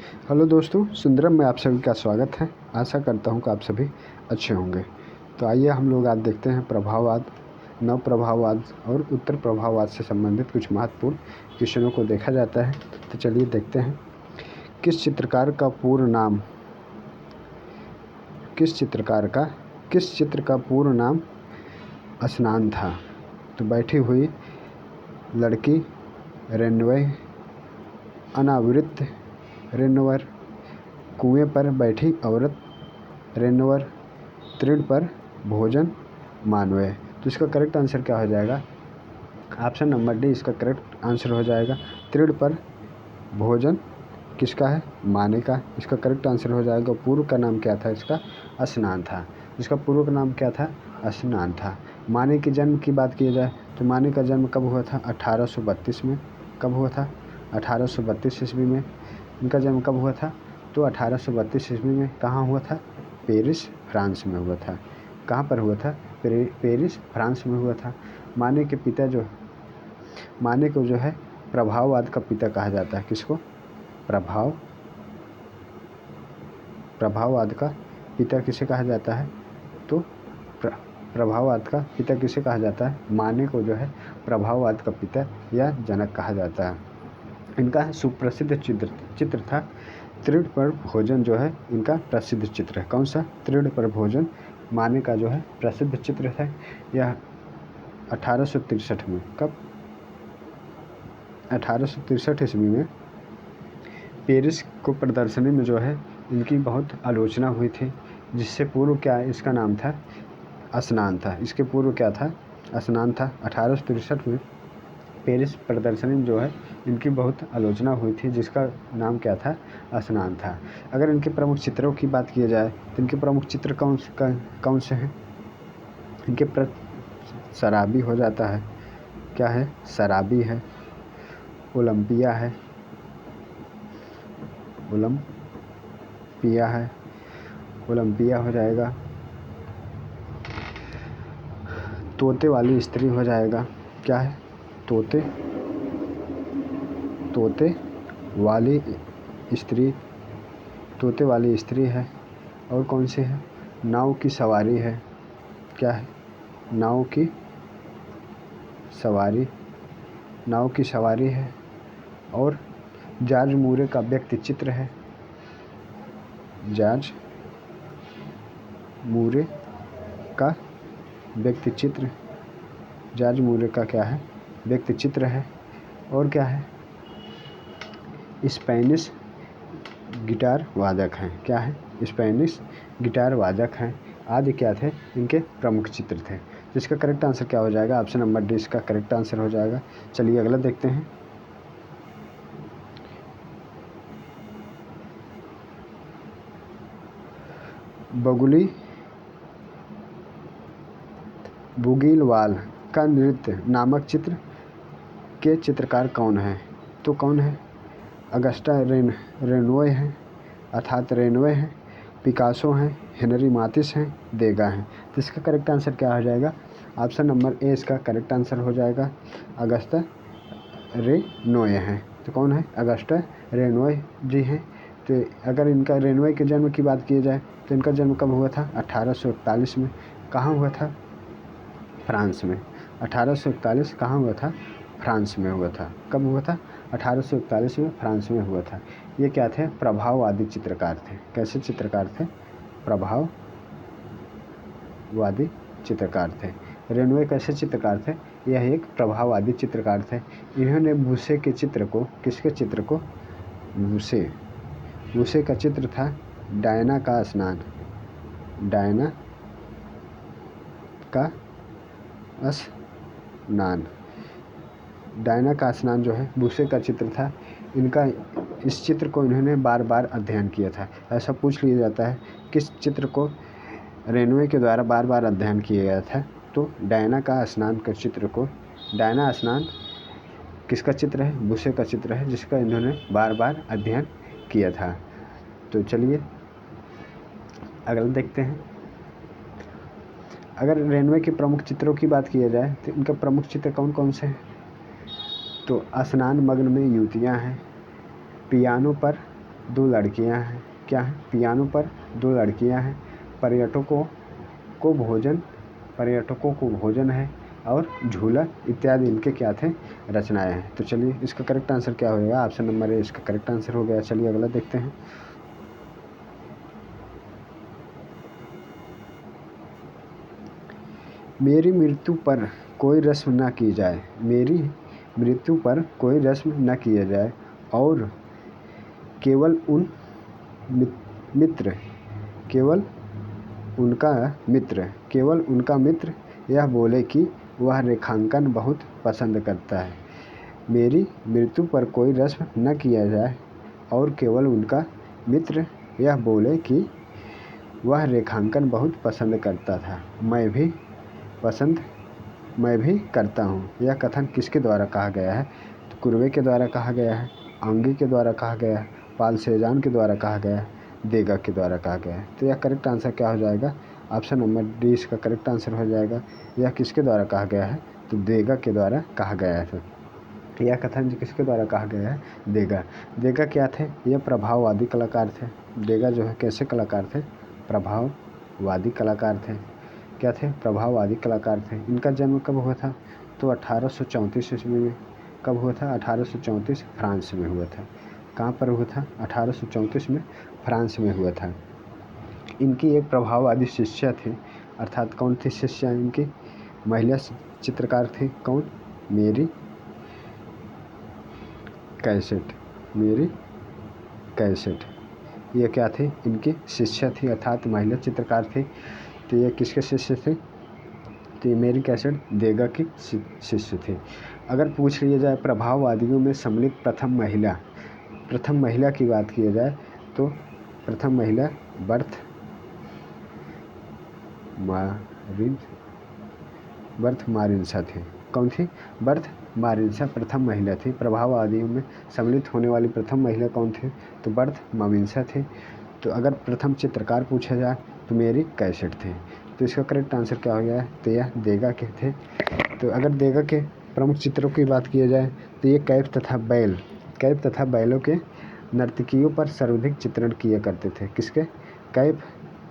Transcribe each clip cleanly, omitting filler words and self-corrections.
Hello दोस्तों, सुंदरम में आप सभी का स्वागत है। आशा करता हूँ कि आप सभी अच्छे होंगे। तो आइए हम लोग आज देखते हैं प्रभाववाद, नव प्रभाववाद और उत्तर प्रभाववाद से संबंधित कुछ महत्वपूर्ण क्वेश्चनों को देखा जाता है। तो चलिए देखते हैं। किस चित्रकार का पूर्ण नाम स्नान था? तो बैठी हुई लड़की, रेनवे, अनावृत रेनवर, कुएं पर बैठी औरत, रेनवर, तृण पर भोजन, मानवेय। तो इसका करेक्ट आंसर क्या हो जाएगा? ऑप्शन नंबर डी इसका करेक्ट आंसर हो जाएगा। तृण पर भोजन किसका है? माने का। इसका करेक्ट आंसर हो जाएगा। पूर्व का नाम क्या था इसका? स्नान था। इसका पूर्व का नाम क्या था? स्नान था। माने के जन्म की बात की जाए तो माने का जन्म कब हुआ था? 1832 में। कब हुआ था? 1832 ईस्वी में इनका जन्म कब हुआ था? तो 1832 ईस्वी में। कहाँ हुआ था? पेरिस, फ्रांस में हुआ था। कहाँ पर हुआ था? पेरिस, फ्रांस में हुआ था। माने के पिता माने को जो है प्रभाववाद का पिता कहा जाता है। किसको? प्रभाववाद का पिता किसे कहा जाता है? तो प्रभाववाद का पिता किसे कहा जाता है? माने को जो है प्रभाववाद का पिता या जनक कहा जाता है। इनका सुप्रसिद्ध चित्र था तृण पर भोजन, जो है इनका प्रसिद्ध चित्र है। कौन सा? तृण पर भोजन माने का जो है प्रसिद्ध चित्र है। यह 1863 में। कब? 1863 ईस्वी में पेरिस को प्रदर्शनी में जो है इनकी बहुत आलोचना हुई थी। जिससे पूर्व क्या इसका नाम था? स्नान था। इसके पूर्व क्या था? स्नान था। 1863 में पेरिस प्रदर्शनी में जो है इनकी बहुत आलोचना हुई थी, जिसका नाम क्या था? स्नान था। अगर इनके प्रमुख चित्रों की बात की जाए तो इनके प्रमुख चित्र कौन से हैं? इनके शराबी हो जाता है। क्या है? शराबी है, ओलंपिया है, ओलंपिया हो जाएगा, तोते वाली स्त्री हो जाएगा। क्या है? तोते वाली स्त्री है। और कौन सी है? नाव की सवारी है। क्या है? नाव की सवारी है। और जॉर्ज मूरे का व्यक्ति चित्र है। जॉर्ज मूरे का व्यक्ति क्या है? व्यक्ति चित्र है। और क्या है? स्पेनिश गिटार वादक हैं। क्या है? स्पेनिश गिटार वादक हैं। आदि क्या थे? इनके प्रमुख चित्र थे। जिसका करेक्ट आंसर क्या हो जाएगा? ऑप्शन नंबर डी इसका करेक्ट आंसर हो जाएगा। चलिए अगला देखते हैं। बुगीलवाल का नृत्य नामक चित्र के चित्रकार कौन है? तो कौन है? अगस्टा रेनवे हैं, अर्थात रेनवे हैं, पिकासो हैं, हेनरी मातिस हैं, देगा हैं। तो इसका करेक्ट आंसर क्या हो जाएगा? ऑप्शन नंबर ए इसका करेक्ट आंसर हो जाएगा। अगस्टा रेनवे हैं। तो कौन है? अगस्टा रेनवे जी हैं। तो अगर इनका रेनवे के जन्म की बात की जाए तो इनका जन्म कब हुआ था? 1841 में। कहाँ हुआ था? फ्रांस में। 1841 कहाँ हुआ था? फ्रांस में हुआ था। कब हुआ था? 1841 में फ्रांस में हुआ था। ये क्या थे? प्रभाववादी चित्रकार थे। कैसे चित्रकार थे? प्रभाववादी चित्रकार थे। रेनवे कैसे चित्रकार थे? यह एक प्रभाववादी चित्रकार थे। इन्होंने बूसे के चित्र को, किसके चित्र को? बूसे का चित्र था डायना का स्नान। डायना का स्नान जो है बूसे का चित्र था। इनका इस चित्र को इन्होंने बार बार अध्ययन किया था। ऐसा पूछ लिया जाता है किस चित्र को रेनवे के द्वारा बार बार अध्ययन किया गया था? तो डायना का स्नान के चित्र को। डायना स्नान किसका चित्र है? बूसे का चित्र है, जिसका इन्होंने बार बार अध्ययन किया था। तो चलिए अगला देखते हैं। अगर रेनवे के प्रमुख चित्रों की बात किया जाए तो इनका प्रमुख चित्र कौन कौन से हैं? तो स्नान मग्न में युवतियाँ हैं, पियानो पर दो लड़कियां हैं। क्या है? पियानो पर दो लड़कियां हैं। पर्यटकों को भोजन है और झूला इत्यादि इनके क्या थे? रचनाएं हैं। तो चलिए इसका करेक्ट आंसर क्या होगा? ऑप्शन नंबर ए इसका करेक्ट आंसर हो गया। चलिए अगला देखते हैं। मेरी मृत्यु पर कोई रस्म न की जाए। मेरी मृत्यु पर कोई रस्म न किया जाए और केवल उनका मित्र यह बोले कि वह रेखांकन बहुत पसंद करता है। मेरी मृत्यु पर कोई रस्म न किया जाए और केवल उनका मित्र यह बोले कि वह रेखांकन बहुत पसंद करता था। मैं भी करता हूँ। यह कथन किसके द्वारा कहा गया है? तो कुरवे के द्वारा कहा गया है, आंगी के द्वारा कहा गया है, पाल सेजान के द्वारा कहा गया है, देगा के द्वारा कहा गया है। तो यह करेक्ट आंसर क्या हो जाएगा? ऑप्शन नंबर डी इसका करेक्ट आंसर हो जाएगा। यह किसके द्वारा कहा गया है? तो देगा के द्वारा कहा गया है। यह कथन किसके द्वारा कहा गया है? देगा क्या थे? यह प्रभाववादी कलाकार थे। देगा जो है कैसे कलाकार थे? प्रभाववादी कलाकार थे। क्या थे? प्रभाववादी कलाकार थे। इनका जन्म कब हुआ था? तो 1834 ईस्वी में। कब हुआ था? 1834 फ्रांस में हुआ था। कहाँ पर हुआ था? 1834 में फ्रांस में हुआ था। इनकी एक प्रभाववादी शिष्या थी। अर्थात कौन थी शिष्या इनकी? महिला चित्रकार थी। कौन? मेरी कैसेट। ये क्या थी? इनकी शिष्या थी अर्थात महिला चित्रकार थी। तो ये किसके शिष्य थे? तो ये मेरी कैसेट देगा की शिष्य थे। अगर पूछ लिया जाए प्रभाववादियों में सम्मिलित प्रथम महिला की बात की जाए तो प्रथम महिला बर्थ मारिन्सा थी। कौन थी? बर्थ मारिन्सा प्रथम महिला थी। प्रभाववादियों में सम्मिलित होने वाली प्रथम महिला कौन थी? तो बर्थ मारिन्सा थी। तो अगर प्रथम चित्रकार पूछा जाए तो मेरी कैसेट थे। तो इसका करेक्ट आंसर क्या हो गया? तो यह देगा के थे। तो अगर देगा के प्रमुख चित्रों की बात की जाए तो ये कैफ तथा बैलों के नर्तकियों पर सर्वाधिक चित्रण किया करते थे। किसके?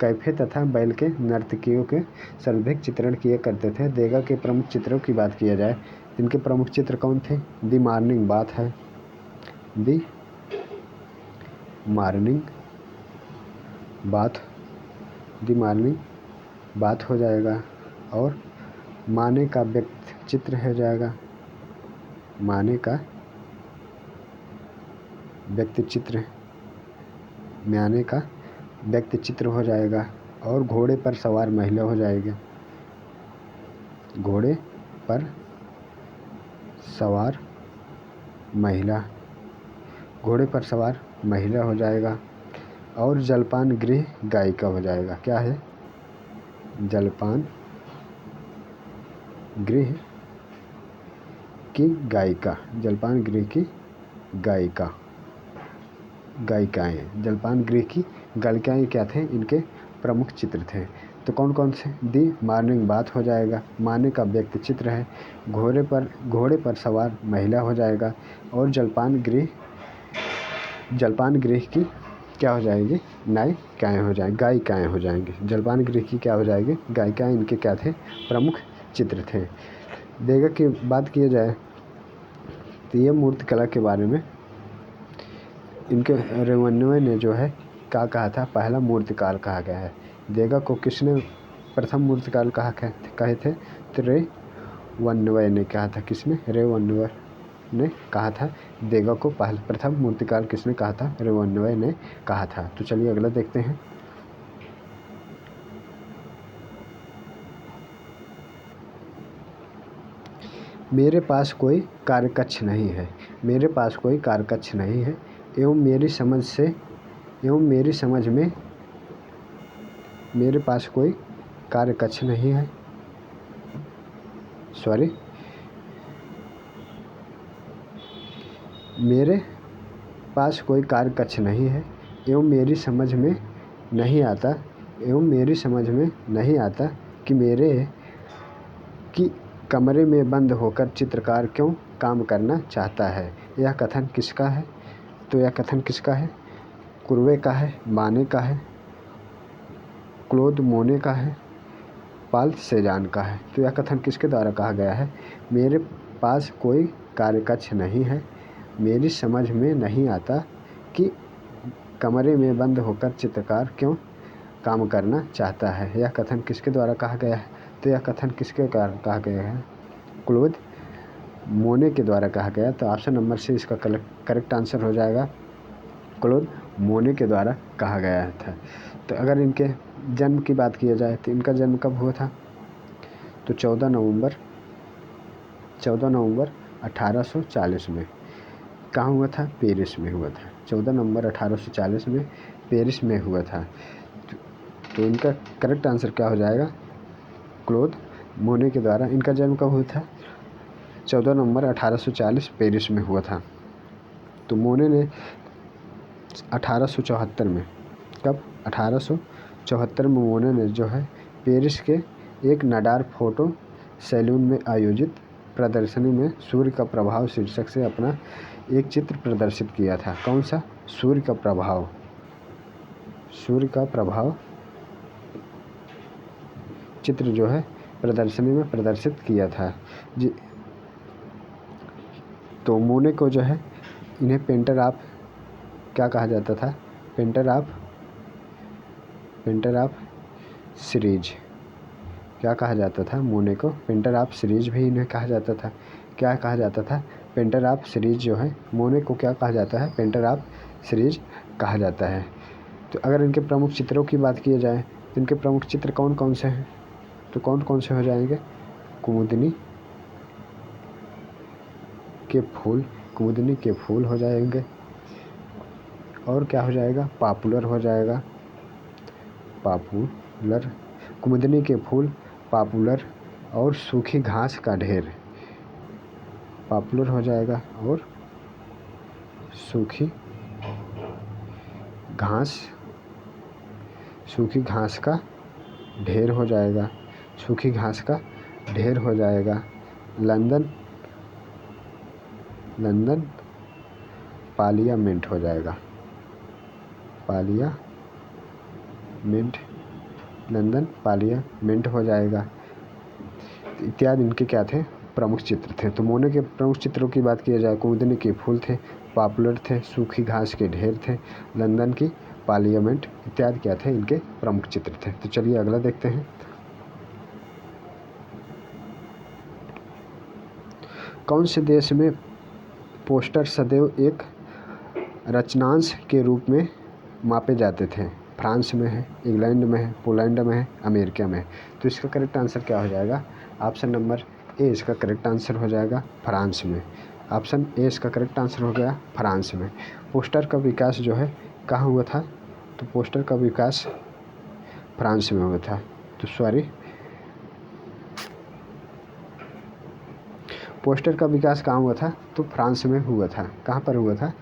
कैफे तथा बैल के नर्तकियों के सर्वाधिक चित्रण किया करते थे। देगा के प्रमुख चित्रों की बात किया जाए इनके प्रमुख चित्र कौन थे? दी मॉर्निंग बात हो जाएगा और माने का व्यक्ति चित्र हो जाएगा। म्याने का व्यक्ति चित्र हो जाएगा और घोड़े पर सवार महिला हो जाएगी। घोड़े पर सवार महिला हो जाएगा और जलपान गृह गायिका हो जाएगा। क्या है? जलपान गृह की गायिका। जलपान गृह की गायिकाएं। जलपान गृह की गायिकाएं क्या थे? इनके प्रमुख चित्र थे। तो कौन कौन से? दी मॉर्निंग बात हो जाएगा, माने का व्यक्ति चित्र है, घोड़े पर सवार महिला हो जाएगा और जलपान गृह की क्या हो जाएगी? गायिकाएं हो जाएंगी। जलपान गृह की क्या हो जाएगी? गायिकाएं इनके क्या थे? प्रमुख चित्र थे। देगा की बात किया जाए तो ये मूर्तिकला के बारे में इनके रेवन्वे ने जो है क्या कहा था? पहला मूर्तिकार कहा गया है। देगा को किसने प्रथम मूर्तिकार कहे थे? तो रेवन्वे ने कहा था। किसने? रेवन्वे ने कहा था। देगा को प्रथम मूर्तिकार किसने कहा था? रेवन्वे ने कहा था। तो चलिए अगला देखते हैं। मेरे पास कोई कार्यकक्ष नहीं है एवं मेरी समझ में मेरे पास कोई कार्यकक्ष नहीं है मेरे पास कोई कार्यकक्ष नहीं है एवं मेरी समझ में नहीं आता कि कमरे में बंद होकर चित्रकार क्यों काम करना चाहता है। यह कथन किसका है? तो यह कथन किसका है? कुर्वे का है, माने का है, क्लोद मोने का है, पाल सेजान का है। तो यह कथन किसके द्वारा कहा गया है? मेरे पास कोई कार्यकक्ष नहीं है, मेरी समझ में नहीं आता कि कमरे में बंद होकर चित्रकार क्यों काम करना चाहता है। यह कथन किसके द्वारा कहा गया है? तो यह कथन किसके द्वारा कहा गया है? क्लोद मोने के द्वारा कहा गया। तो ऑप्शन नंबर सी इसका करेक्ट आंसर हो जाएगा, क्लोद मोने के द्वारा कहा गया था। तो अगर इनके जन्म की बात किया जाए तो इनका जन्म कब हुआ था? तो 14 नवंबर 1840 में। कहाँ हुआ था? पेरिस में हुआ था। 14 नवंबर 1840 में पेरिस में हुआ था। तो इनका करेक्ट आंसर क्या हो जाएगा? क्लोद मोने के द्वारा। इनका जन्म कब हुआ था? 14 नवंबर 1840 पेरिस में हुआ था। तो मोने ने 1874 में, कब? 1874 में मोने ने जो है पेरिस के एक नाडार फोटो सैलून में आयोजित प्रदर्शनी में सूर्य का प्रभाव शीर्षक से अपना एक चित्र प्रदर्शित किया था। कौन सा? सूर्य का प्रभाव चित्र जो है प्रदर्शनी में प्रदर्शित किया था जी। तो मोने को जो है इन्हें पेंटर ऑफ क्या कहा जाता था? पेंटर ऑफ सीरीज क्या कहा जाता था? मोने को पेंटर ऑफ सीरीज भी इन्हें कहा जाता था। क्या कहा जाता था? पेंटर ऑफ सीरीज जो है मोने को क्या कहा जाता है? पेंटर ऑफ सीरीज कहा जाता है। तो अगर इनके प्रमुख चित्रों की बात की जाए तो इनके प्रमुख चित्र कौन कौन से हैं? तो कौन कौन से हो जाएंगे? कुमुदनी के फूल हो जाएंगे। और क्या हो जाएगा? पॉपुलर हो जाएगा। पॉपुलर, कुमुदनी के फूल, पॉपुलर और सूखी घास का ढेर। पॉपुलर हो जाएगा और सूखी घास का ढेर हो जाएगा। सूखी घास का ढेर हो जाएगा। लंदन पार्लियामेंट हो जाएगा। लंदन पार्लियामेंट हो जाएगा। इत्यादि इनके क्या थे? प्रमुख चित्र थे। तो मोने के प्रमुख चित्रों की बात की जाए, कुमुदनी के फूल थे, पॉपुलर थे, सूखी घास के ढेर थे, लंदन की पार्लियामेंट इत्यादि क्या थे? इनके प्रमुख चित्र थे। तो चलिए अगला देखते हैं। कौन से देश में पोस्टर सदैव एक रचनांश के रूप में मापे जाते थे? फ्रांस में है, इंग्लैंड में है, पोलैंड में है, अमेरिका में है। तो इसका करेक्ट आंसर क्या हो जाएगा? ऑप्शन नंबर ए इसका करेक्ट आंसर हो जाएगा, फ्रांस में। ऑप्शन ए इसका करेक्ट आंसर हो गया, फ्रांस में। पोस्टर का विकास जो है कहाँ हुआ था? तो पोस्टर का विकास फ्रांस में हुआ था। पोस्टर का विकास कहाँ हुआ था? तो फ्रांस में हुआ था। कहाँ पर हुआ था?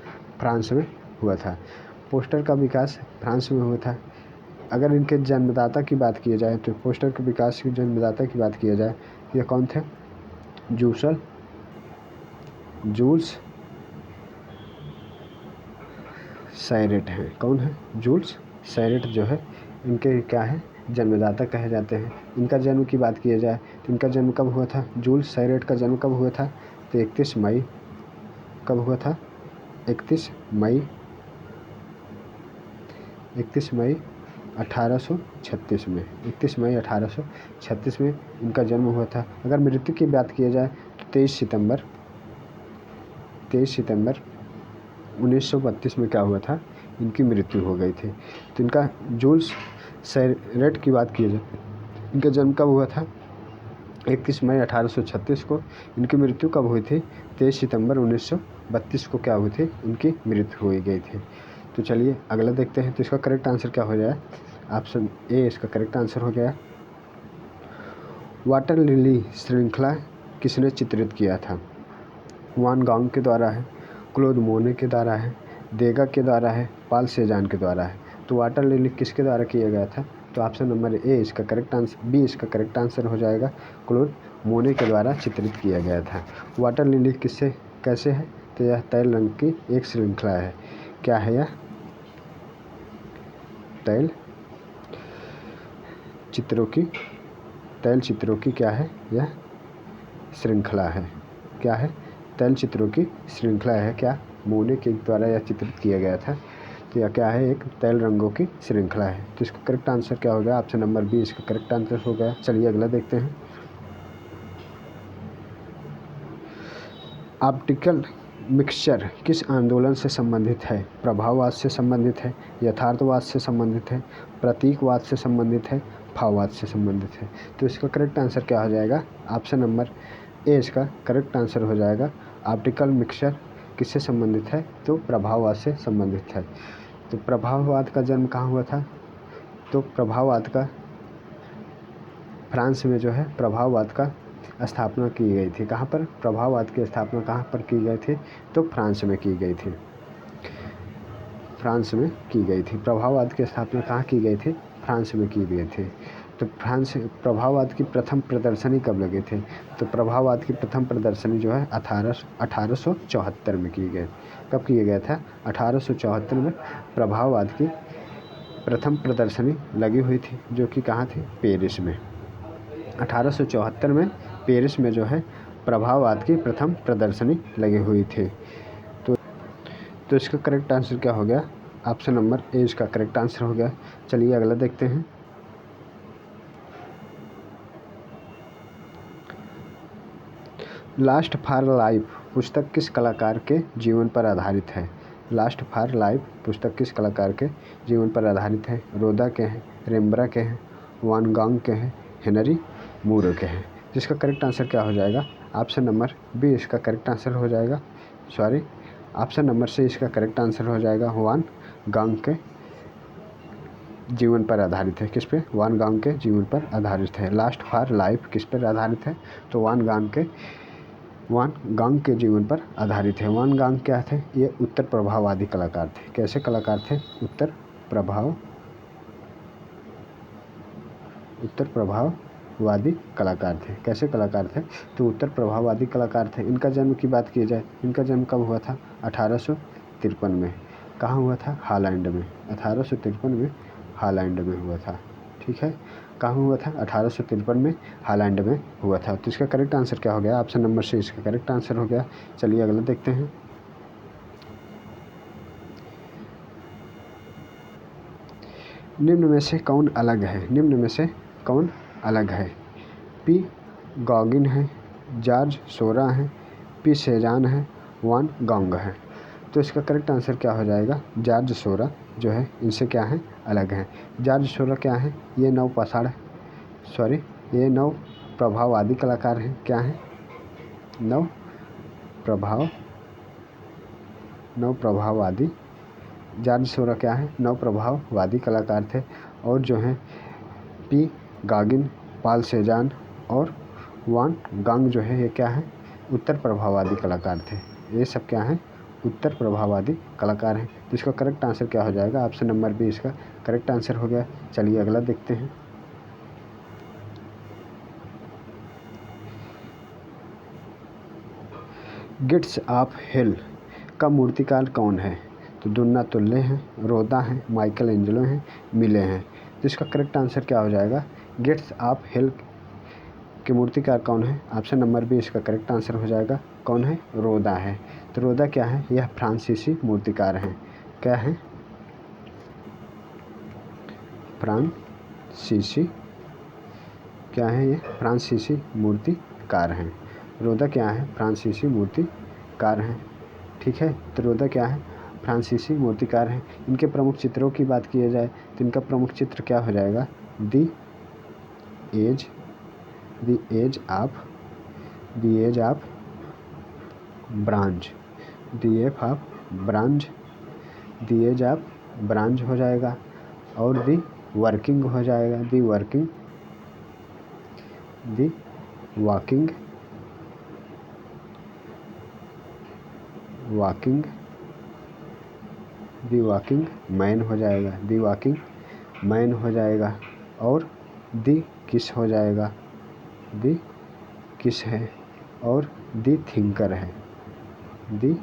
फ्रांस में हुआ था। पोस्टर का विकास फ्रांस में हुआ था। अगर इनके जन्मदाता की बात की जाए तो पोस्टर के विकास के जन्मदाता की बात किया जाए, ये कौन थे? जूल्स सैरेट हैं। कौन है? जूल्स सैरेट जो है इनके क्या है? जन्मदाता कहे जाते हैं। इनका जन्म की बात किया जाए तो इनका जन्म कब हुआ था? जूल्स सैरेट का जन्म कब हुआ था? तो 31 मई कब हुआ था? 31 मई 1836 में। 31 मई 1836 में इनका जन्म हुआ था। अगर मृत्यु की बात की जाए तो 23 सितंबर 1932 में क्या हुआ था? इनकी मृत्यु हो गई थी। तो इनका जूल्स सैरेट की बात की जाए, इनका जन्म कब हुआ था? 31 मई 1836 को। इनकी मृत्यु कब हुई थी? 23 सितंबर 1932 को क्या हुई थी? इनकी मृत्यु हो गई थी। तो चलिए अगला देखते हैं। तो इसका करेक्ट आंसर क्या हो जाए? ऑप्शन ए इसका करेक्ट आंसर हो गया। वाटर लिली श्रृंखला किसने चित्रित किया था? वान गाउन के द्वारा है, क्लोद मोने के द्वारा है, देगा के द्वारा है, पाल सेजान के द्वारा है। तो वाटर लिली किसके द्वारा किया गया था? तो ऑप्शन नंबर ए इसका करेक्ट आंसर, बी इसका करेक्ट आंसर हो जाएगा, क्लोद मोने के द्वारा चित्रित किया गया था। वाटर लिली कैसे है? तो यह तैल रंग की एक श्रृंखला है। क्या है यह? तैल चित्रों की क्या है, यह श्रृंखला है। क्या है, तैल चित्रों की श्रृंखला है। क्या, मोने के द्वारा यह चित्रित किया गया था। तो यह क्या है, एक तैल रंगों की श्रृंखला है। तो इसका करेक्ट आंसर क्या होगा, ऑप्शन नंबर बी इसका करेक्ट आंसर हो गया। चलिए अगला देखते हैं। ऑप्टिकल मिक्सचर किस आंदोलन से संबंधित है। प्रभाववाद से संबंधित है, यथार्थवाद से संबंधित है, प्रतीकवाद से संबंधित है, भाववाद से संबंधित है। तो इसका करेक्ट आंसर क्या हो जाएगा, ऑप्शन नंबर ए इसका करेक्ट आंसर हो जाएगा। ऑप्टिकल मिक्सचर किससे संबंधित है, तो प्रभाववाद से संबंधित है। तो प्रभाववाद का जन्म कहाँ हुआ था, तो प्रभाववाद का फ्रांस में जो है प्रभाववाद का स्थापना की गई थी। कहाँ पर, प्रभाववाद की स्थापना कहाँ पर की गई थी, तो फ्रांस में की गई थी। फ्रांस में की गई थी। प्रभाववाद की स्थापना कहाँ की गई थी, फ्रांस में की गई थी। तो फ्रांस प्रभाववाद की प्रथम प्रदर्शनी कब लगे थे, तो प्रभाववाद की प्रथम प्रदर्शनी जो है 1874 में की गई। कब किया गया था, 1874 में प्रभाववाद की प्रथम प्रदर्शनी लगी हुई थी, जो कि कहाँ थी, पेरिस में। 1874 में पेरिस में जो है प्रभाववाद की प्रथम प्रदर्शनी लगी हुई थी। तो इसका करेक्ट आंसर क्या हो गया, ऑप्शन नंबर ए इसका करेक्ट आंसर हो गया। चलिए अगला देखते हैं। लास्ट फॉर लाइफ पुस्तक किस कलाकार के जीवन पर आधारित है। लास्ट फॉर लाइफ पुस्तक किस कलाकार के जीवन पर आधारित है। रोदा के हैं, रेम्ब्रा के हैं, वान गॉग के हैं, हेनरी मूर के हैं। जिसका करेक्ट आंसर क्या हो जाएगा, ऑप्शन नंबर बी इसका करेक्ट आंसर हो जाएगा। ऑप्शन नंबर सी इसका करेक्ट आंसर हो जाएगा। वान गॉग के जीवन पर आधारित है। किस पे, वान गॉग के जीवन पर आधारित है। लास्ट फॉर लाइफ किस पर आधारित है, तो वान गॉग के जीवन पर आधारित है। वान गॉग क्या थे, ये उत्तर प्रभाववादी कलाकार थे। कैसे कलाकार थे, उत्तर प्रभाववादी कलाकार थे। कैसे कलाकार थे, तो उत्तर प्रभाववादी कलाकार थे। इनका जन्म की बात की जाए, इनका जन्म कब हुआ था, 1853 में। कहाँ हुआ था, हॉलैंड में। 1853 में हॉलैंड में हुआ था। ठीक है, कहाँ हुआ था, 1853 में हॉलैंड में हुआ था। तो इसका करेक्ट आंसर क्या हो गया, ऑप्शन नंबर सी इसका करेक्ट आंसर हो गया। चलिए अगला देखते हैं। निम्न में से कौन अलग है, निम्न में से कौन अलग है। पी गॉगिन है, जॉर्ज सोरा है, पी सेजान है, वान गॉग है। तो इसका करेक्ट आंसर क्या हो जाएगा, जॉर्ज सोरा जो है इनसे क्या है, अलग है। जॉर्ज सोरा क्या है, ये ये नव प्रभाववादी कलाकार हैं। क्या है, नव प्रभाववादी। जॉर्ज सोरा क्या है, नव प्रभाववादी कलाकार थे। और जो हैं पी गॉगिन, पॉल सेजान और वान गॉग जो है ये क्या है, उत्तर प्रभाववादी कलाकार थे। ये सब क्या हैं, उत्तर प्रभाववादी कलाकार हैं। तो इसका करेक्ट आंसर क्या हो जाएगा, ऑप्शन नंबर बी इसका करेक्ट आंसर हो गया। चलिए अगला देखते हैं। गिट्स ऑफ हेल का मूर्तिकार कौन है, तो दुन्ना तुल्ले हैं, रोदा हैं, माइकल एंजेलो हैं, मिले हैं। तो इसका करेक्ट आंसर क्या हो जाएगा, गिट्स ऑफ हेल के मूर्तिकार कौन है, ऑप्शन नंबर बी इसका करेक्ट आंसर हो जाएगा। कौन है, रोदा है। तो रोदा क्या है, यह फ्रांसीसी मूर्तिकार हैं। क्या है, फ्रांसीसी क्या है, ये फ्रांसीसी मूर्तिकार हैं। रोदा क्या है, फ्रांसीसी मूर्तिकार हैं। ठीक है, तो रोदा क्या है, फ्रांसीसी मूर्तिकार हैं। इनके प्रमुख चित्रों की बात की जाए तो इनका प्रमुख चित्र क्या हो जाएगा, the age of bronze, the age of bronze हो जाएगा। और द वर्किंग हो जाएगा, द वॉकिंग मैन हो जाएगा, द वॉकिंग मैन हो जाएगा। और द किस हो जाएगा, द किस है। और द थिंकर है, द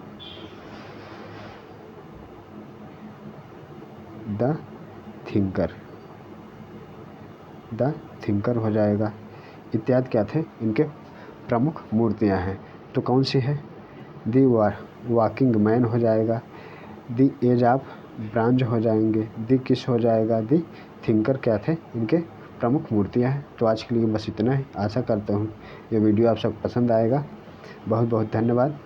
थिंकर, द थिंकर हो जाएगा। इत्यादि क्या थे, इनके प्रमुख मूर्तियाँ हैं। तो कौन सी है, दी वॉकिंग मैन हो जाएगा, दी एज ऑफ ब्रॉन्ज हो जाएंगे, दी किस हो जाएगा, दी थिंकर क्या थे, इनके प्रमुख मूर्तियाँ हैं। तो आज के लिए बस इतना ही। आशा करता हूँ ये वीडियो आप सब पसंद आएगा। बहुत बहुत धन्यवाद।